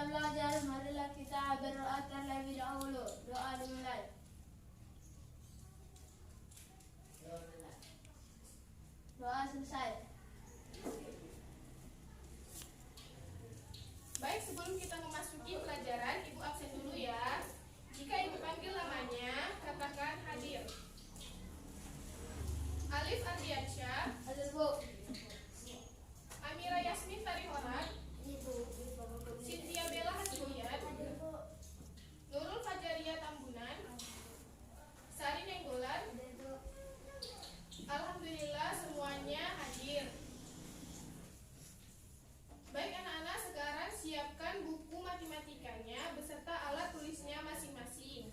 kita belajar, marilah kita berdoa terlebih dahulu. Doa dimulai. Doa selesai. Baik, sebelum kita memasuki pelajaran, Ibu absen dulu ya. Jika Ibu panggil namanya, katakan hadir. Alif Ardiansyah, Hadir, Bu. Amira Yasmin Tarihoran, Cynthia Bella Hasbuyat, Nurul Fajaria Tambunan, Sari Nenggolan. Alhamdulillah semuanya hadir. Baik anak-anak, sekarang siapkan buku matematikanya beserta alat tulisnya masing-masing.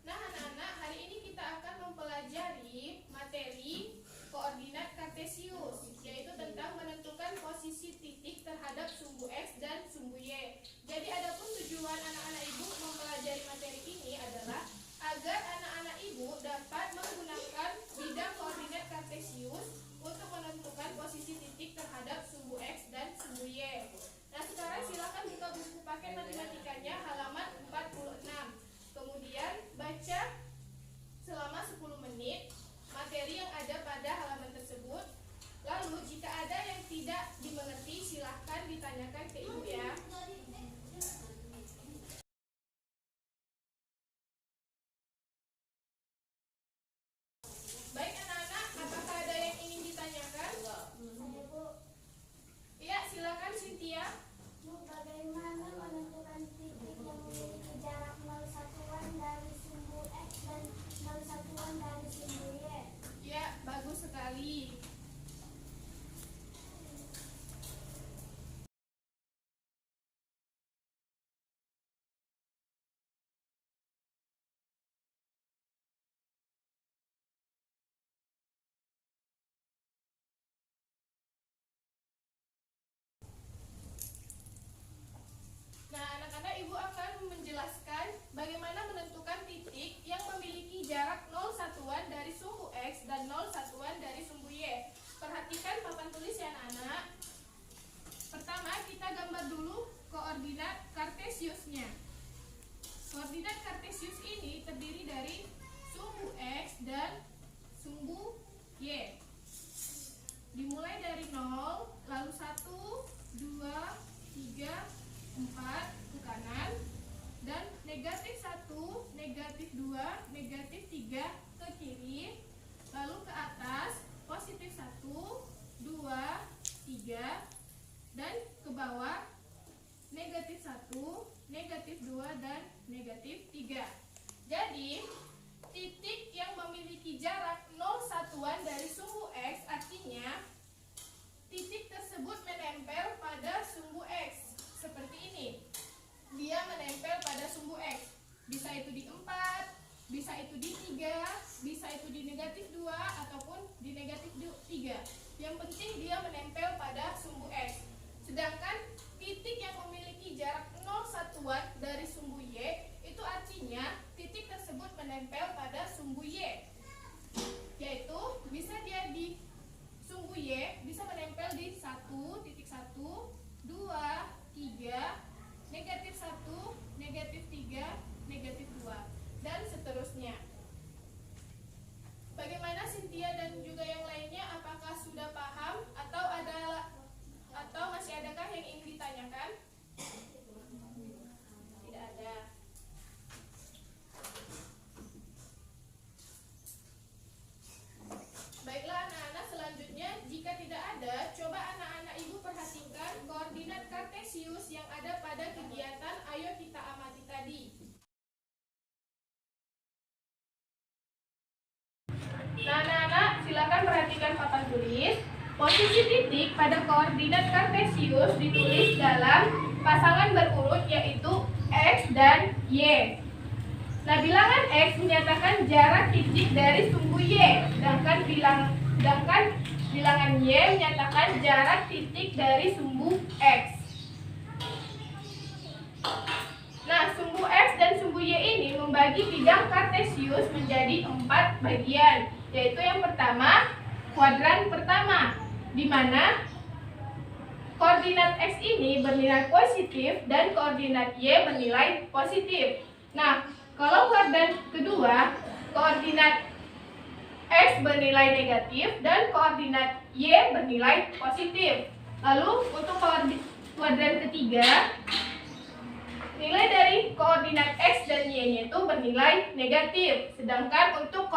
Nah anak-anak, hari ini kita akan mempelajari materi koordinat kartesius, yaitu tentang menentukan posisi titik terhadap sumbu X dan sumbu Y. Jadi adapun tujuan anak-anak ibu mempelajari materi ini adalah agar anak-anak ibu dapat menggunakan bidang koordinat kartesius untuk menentukan posisi titik terhadap sumbu X dan sumbu Y. Nah sekarang silakan buka buku paket matematikanya halaman 46. Kemudian baca selama 10 menit materi yang ada pada halaman tersebut. Lalu jika ada yang tidak dimengerti silahkan ditanyakan ke ibu ya. Baik anak-anak, apakah ada yang ingin ditanyakan? Iya, silakan Cynthia. Bagaimana menentukan titik yang memiliki jarak 0 satuan dari sumbu X dan 0 satuan dari sumbu Y? Ya, bagus sekali. Nah, anak-anak ibu akan menjelaskan bagaimana menentukan titik yang memiliki jarak 0 satuan dari sumbu X dan 0 satuan dari sumbu Y. Perhatikan papan tulis ya anak-anak. Pertama, kita gambar dulu koordinat kartesiusnya. Koordinat kartesius ini terdiri dari sumbu X dan sumbu Y. Dimulai dari 0, lalu 1, 2, 3, 4 ke kanan, dan negatif 1, negatif 2, negatif 3 ke kiri, lalu ke atas positif 1, 2, 3, dan ke bawah negatif 1, negatif 2, dan negatif 3. Jadi titik yang memiliki jarak 0 satuan dari sumbu X artinya titik tersebut menempel pada sumbu X. Seperti ini, dia menempel pada sumbu X. Bisa itu di 4, bisa itu di 3, bisa itu di negatif 2, ataupun di negatif 3. Yang penting dia menempel pada sumbu X. Sedangkan titik yang memiliki jarak 0 satuan dari sumbu Y, itu artinya titik tersebut menempel pada sumbu Y. Yaitu bisa dia di sumbu Y, bisa menempel di 1, titik 1, 2, 3, negatif 1, negatif 3, negatif 2, dan seterusnya. Bagaimana Cynthia dan juga yang lainnya? Apakah sudah paham atau masih adakah yang ingin ditanyakan? Tidak ada. Baiklah anak-anak, selanjutnya jika tidak ada, coba anak-anak ibu perhatikan koordinat kartesius yang ada pada kegiatan Ayo Kita Amati tadi. Nah anak-anak, silakan perhatikan papan tulis. Posisi titik pada koordinat kartesius ditulis dalam pasangan berurut yaitu X dan Y. Nah, bilangan X menyatakan jarak titik dari sumbu Y, sedangkan bilangan Y menyatakan jarak titik dari sumbu X. Nah, sumbu X dan sumbu Y ini membagi bidang kartesius menjadi 4 bagian, yaitu yang pertama kuadran pertama, di mana koordinat X ini bernilai positif dan koordinat Y bernilai positif. Nah, kalau kuadran kedua, koordinat X bernilai negatif dan koordinat Y bernilai positif. Lalu untuk kuadran ketiga, nilai dari koordinat X dan Y-nya itu bernilai negatif. Sedangkan untuk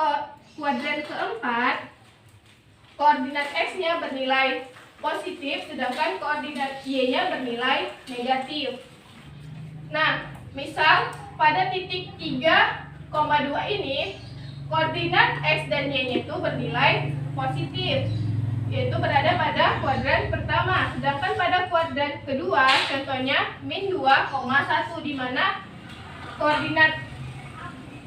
kuadran keempat, koordinat X-nya bernilai positif, sedangkan koordinat Y-nya bernilai negatif. Nah, misal pada titik 3,2 ini, koordinat X dan Y-nya itu bernilai positif, yaitu berada pada kuadran pertama. Sedangkan pada kuadran kedua, contohnya min 2,1, di mana koordinat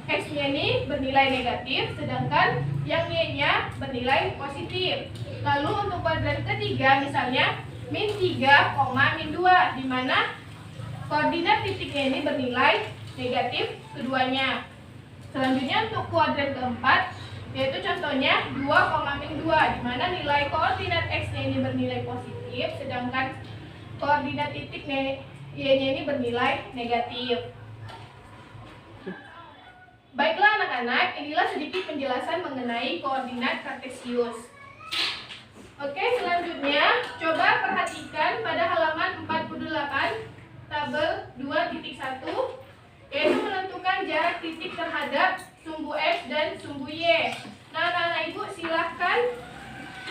X-nya ini bernilai negatif, sedangkan yang Y-nya bernilai positif. Lalu untuk kuadran ketiga, misalnya min 3, min 2, di mana koordinat titiknya ini bernilai negatif keduanya. Selanjutnya untuk kuadran keempat, yaitu contohnya 2, min 2, di mana nilai koordinat X-nya ini bernilai positif, sedangkan koordinat titik Y-nya ini bernilai negatif. Baiklah anak-anak, inilah sedikit penjelasan mengenai koordinat kartesius. Oke, selanjutnya coba perhatikan pada halaman 48 tabel 2.1, yaitu menentukan jarak titik terhadap sumbu X dan sumbu Y. Nah, anak-anak ibu silahkan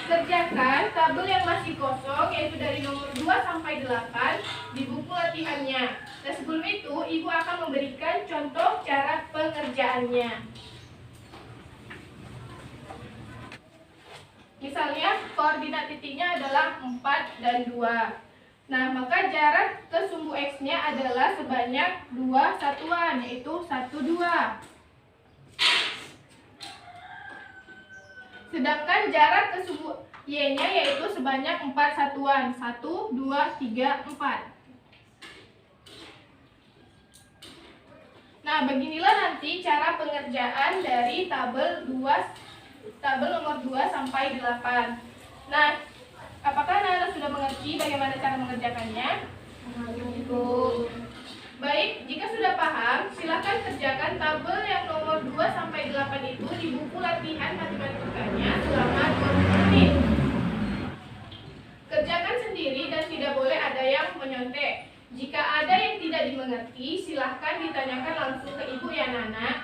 kerjakan tabel yang masih kosong, yaitu dari nomor 2 sampai 8 di buku latihannya. Nah, sebelum itu ibu akan memberikan contoh cara pengerjaannya. Misalnya koordinat titiknya adalah 4 dan 2. Nah, maka jarak ke sumbu X-nya adalah sebanyak 2 satuan, yaitu 1, 2. Sedangkan jarak ke sumbu Y-nya yaitu sebanyak 4 satuan, 1, 2, 3, 4. Nah, beginilah nanti cara pengerjaan dari tabel nomor 2 sampai 8. Nah, apakah anak-anak sudah mengerti bagaimana cara mengerjakannya? Baik, jika sudah paham, silakan kerjakan tabel yang nomor 2 sampai 8 itu di buku latihan matematikanya selama 20 menit. Kerjakan sendiri dan tidak boleh ada yang menyontek. Jika ada yang tidak dimengerti, silahkan ditanyakan langsung ke ibu ya Nana.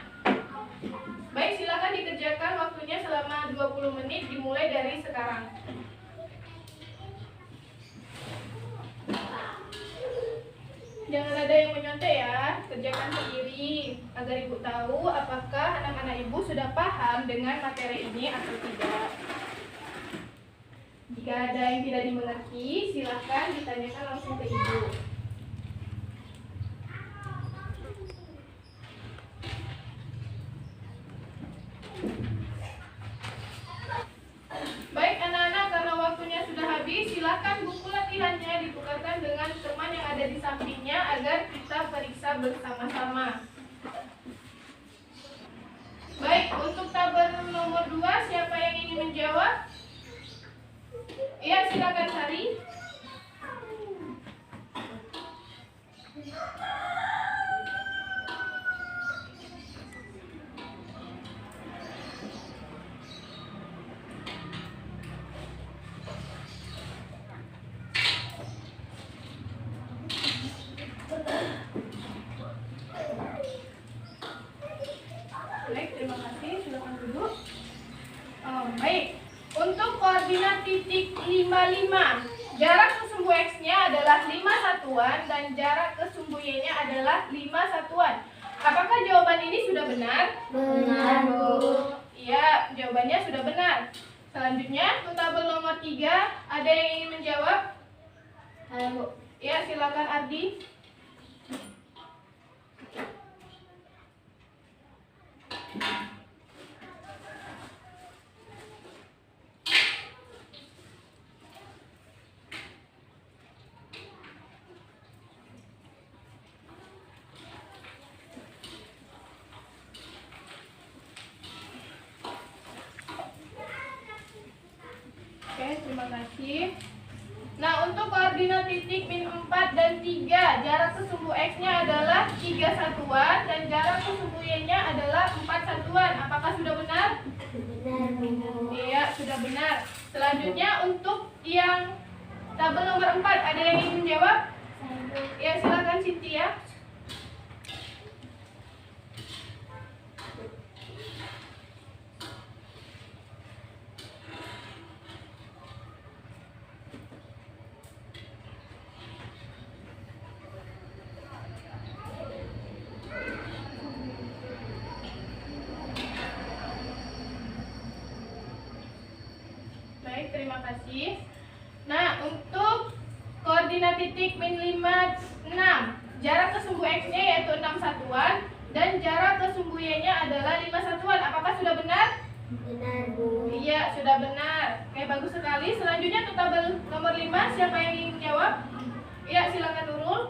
Baik, silahkan dikerjakan, waktunya selama 20 menit dimulai dari sekarang. Jangan ada yang menyontek ya, kerjakan sendiri agar ibu tahu apakah anak-anak ibu sudah paham dengan materi ini atau tidak. Jika ada yang tidak dimengerti, silahkan ditanyakan langsung ke ibu. Baik anak-anak, karena waktunya sudah habis, silahkan buku latihannya ditukarkan dengan teman yang ada di sampingnya agar kita periksa bersama-sama. Baik, untuk tabel nomor 2, siapa yang ingin menjawab? Iya, silakan Sari. Baik, terima kasih. Silakan duduk. Baik, untuk koordinat titik 55, jarak ke sumbu X-nya adalah 5 satuan dan jarak ke sumbu Y-nya adalah 5 satuan. Apakah jawaban ini sudah benar? Benar, Bu. Iya, jawabannya sudah benar. Selanjutnya, untuk tabel nomor 3, ada yang ingin menjawab? Ayo, Bu. Ya, silakan Ardi. terima kasih. Nah, untuk koordinat titik min 4 dan 3, jarak ke sumbu X-nya adalah 3 satuan dan jarak ke sumbu Y-nya adalah 4 satuan. Apakah sudah benar? Benar, Bu. Iya, sudah benar. Selanjutnya untuk yang tabel nomor 4, ada yang ingin menjawab? Saya, Bu. Ya, silakan Cynthia. Baik, terima kasih. Nah, untuk koordinat titik min 5, 6, jarak ke sumbu X-nya yaitu 6 satuan dan jarak ke sumbu Y-nya adalah 5 satuan. Apakah sudah benar? Benar, Bu. Iya, sudah benar. Oke, bagus sekali. Selanjutnya untuk tabel nomor 5, siapa yang ingin menjawab? Iya, silakan Nurul.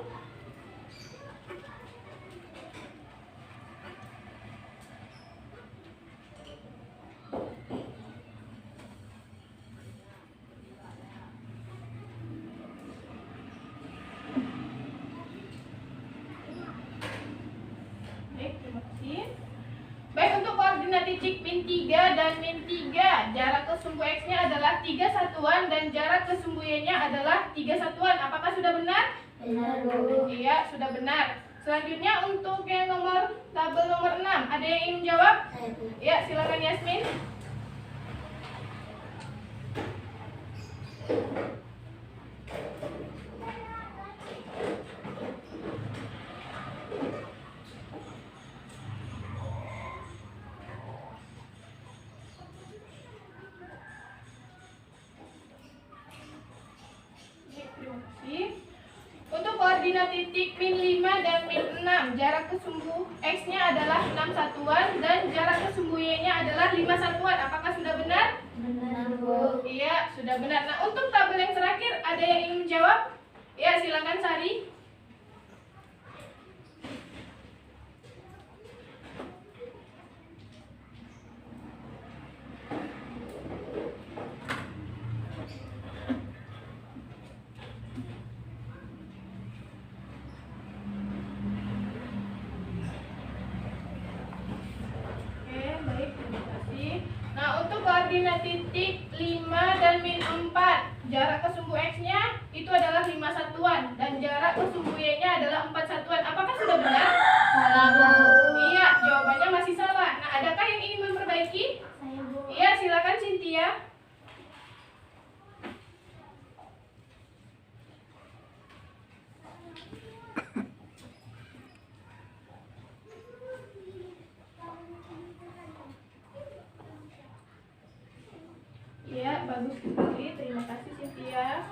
Baik, terima kasih. Baik, untuk koordinat titik min 3 dan min 3, jarak ke sumbu X-nya adalah 3 satuan dan jarak ke sumbu Y-nya adalah 3 satuan. Apakah sudah benar? Benar, Bu. Iya, sudah benar. Selanjutnya untuk yang tabel nomor 6, ada yang ingin menjawab? Saya, Bu. Ya, silakan Yasmin. Terima kasih. Untuk koordinat titik min 5 dan min 6, jarak ke sumbu X-nya adalah 6 satuan dan jarak ke sumbu Y-nya adalah 5 satuan. Apakah sudah benar? Benar, Bu. Iya, sudah benar. Nah, untuk tabel yang terakhir, ada yang ingin menjawab? Ya, silakan Sari. Oke, baik, terima kasih. Nah, untuk koordinat titik 5 dan min 4, jarak ke sumbu X-nya itu adalah 5 satuan dan jarak ke sumbu Y-nya adalah 4 satuan. Apakah sudah benar? Salah, Bu. Iya, jawabannya masih salah. Nah, adakah yang ingin memperbaiki? Saya, Bu. Iya, silakan Cynthia. Iya, bagus sekali. Terima kasih Cynthia.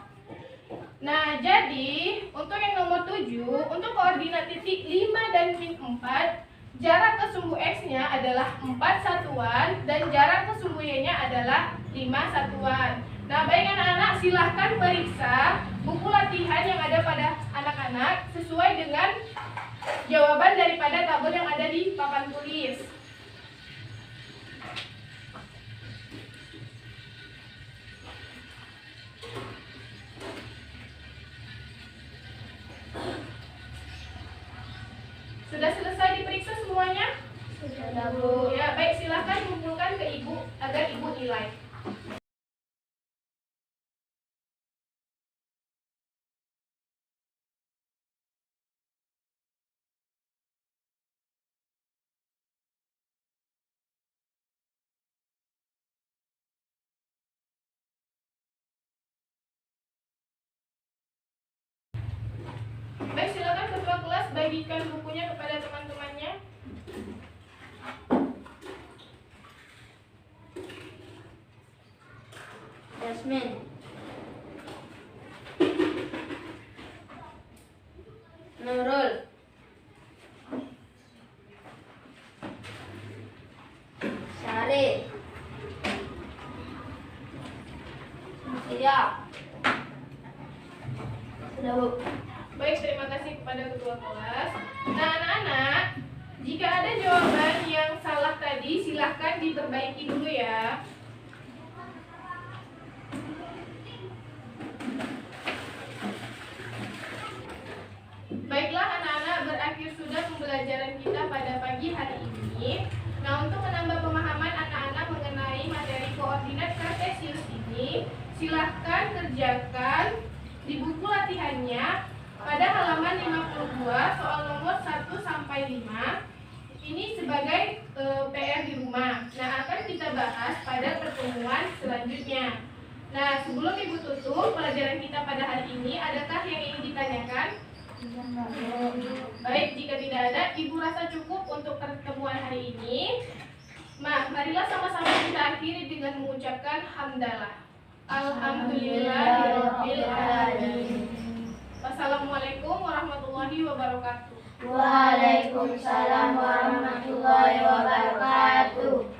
Nah, jadi untuk yang nomor 7, untuk koordinat titik 5 dan min 4, jarak ke sumbu X-nya adalah 4 satuan dan jarak ke sumbu Y-nya adalah 5 satuan. Nah, baik anak-anak, silahkan periksa buku latihan yang ada pada anak-anak sesuai dengan jawaban daripada tabel yang ada di papan tulis. Sudah selesai diperiksa semuanya? Sudah, Bu. Ya, baik, silahkan kumpulkan ke Ibu agar Ibu nilai. Baik, silakan ketua kelas bagikan bukunya kepada teman-temannya. Yasmin. Nurul. Sari. Iya. Sudah, Bu. Baik, terima kasih kepada ketua kelas. Nah, anak-anak, jika ada jawaban yang salah tadi, silahkan diperbaiki dulu ya. Silahkan kerjakan di buku latihannya pada halaman 52 soal nomor 1 sampai 5. Ini sebagai PR di rumah. Nah, akan kita bahas pada pertemuan selanjutnya. Nah, sebelum Ibu tutup pelajaran kita pada hari ini, adakah yang ingin ditanyakan? Baik, jika tidak ada, Ibu rasa cukup untuk pertemuan hari ini. Marilah sama-sama kita akhiri dengan mengucapkan hamdalah. Alhamdulillahirabbil alamin. Wassalamualaikum warahmatullahi wabarakatuh. Waalaikumsalam warahmatullahi wabarakatuh.